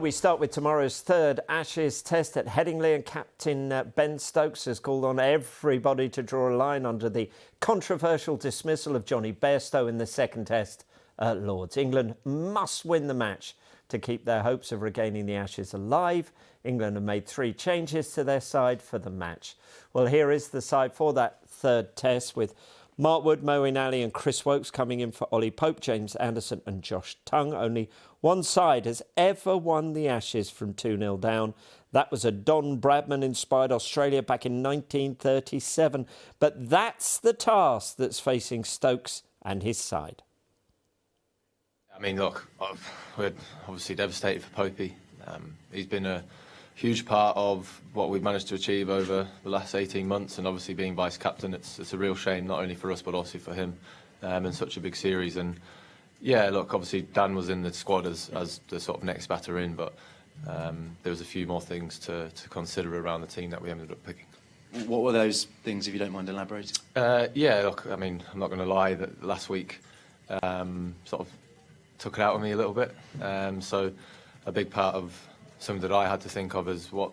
We start with tomorrow's third Ashes test at Headingley, and captain Ben Stokes has called on everybody to draw a line under the controversial dismissal of Johnny Bairstow in the second test at Lord's. England must win the match to keep their hopes of regaining the Ashes alive. England have made 3 changes to their side for the match. Well, here is the side for that third test, with Mark Wood, Moeen Ali and Chris Woakes coming in for Ollie Pope, James Anderson and Josh Tongue. Only one side has ever won the Ashes from 2-0 down. That was a Don Bradman-inspired Australia back in 1937. But that's the task that's facing Stokes and his side. I mean, look, we're obviously devastated for Popey. He's been a huge part of what we've managed to achieve over the last 18 months, and obviously being vice-captain, it's a real shame, not only for us but also for him in such a big series. And yeah, look, obviously Dan was in the squad as the sort of next batter in, but there was a few more things to consider around the team that we ended up picking. What were those things, if you don't mind elaborating? Yeah, look, I mean, I'm not going to lie that last week sort of took it out of me a little bit. So a big part of something that I had to think of is what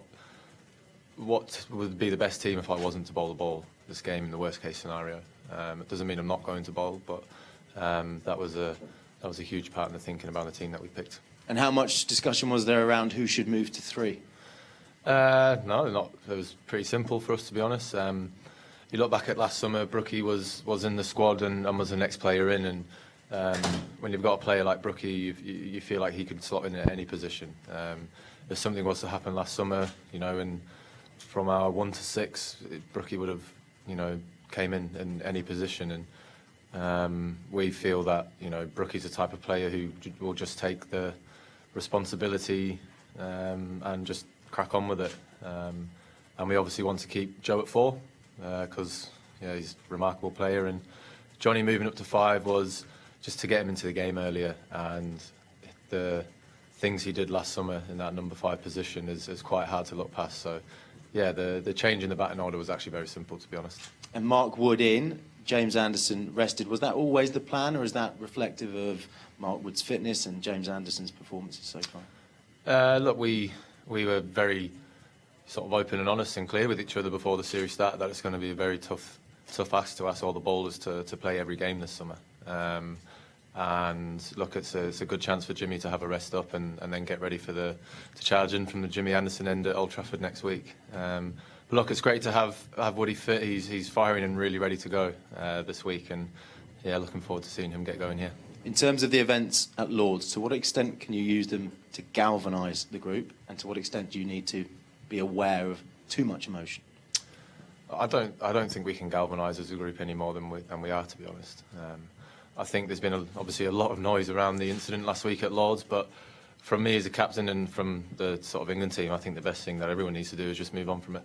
would be the best team if I wasn't to bowl the ball this game in the worst case scenario. It doesn't mean I'm not going to bowl, but that was a huge part in the thinking about the team that we picked. And how much discussion was there around who should move to 3? No, not. It was pretty simple for us, to be honest. You look back at last summer, Brookie was in the squad and was the next player in, and when you've got a player like Brookie, you feel like he could slot in at any position. If something was to happen last summer, you know, and from our 1 to 6, Brookie would have, you know, came in any position, and we feel that, you know, Brookie's the type of player who will just take the responsibility and just crack on with it. And we obviously want to keep Joe at 4 because he's a remarkable player, and Johnny moving up to 5 was just to get him into the game earlier, and the things he did last summer in that number 5 position is quite hard to look past. So yeah, the change in the batting order was actually very simple, to be honest. And Mark Wood in, James Anderson rested. Was that always the plan, or is that reflective of Mark Wood's fitness and James Anderson's performances so far? Look, we were very sort of open and honest and clear with each other before the series started that it's going to be a very tough ask to ask all the bowlers to play every game this summer. And look, it's a good chance for Jimmy to have a rest up and then get ready for the charge in from the Jimmy Anderson end at Old Trafford next week. But look, it's great to have Woody fit. He's firing and really ready to go this week, and yeah, looking forward to seeing him get going here. In terms of the events at Lord's, to what extent can you use them to galvanise the group, and to what extent do you need to be aware of too much emotion? I don't think we can galvanise as a group any more than we are, to be honest. I think there's been obviously a lot of noise around the incident last week at Lord's, but from me as a captain and from the sort of England team, I think the best thing that everyone needs to do is just move on from it.